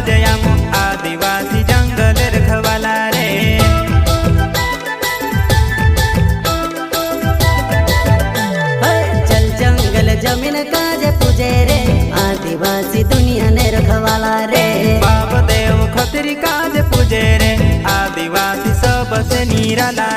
जयामो आदिवासी जंगल रखवाला रे। चल जंगल जमीन काजे पूजे रे आदिवासी दुनिया ने रखवाला रे। बाप देव खतरी काज पूजे रे आदिवासी सबसे निराला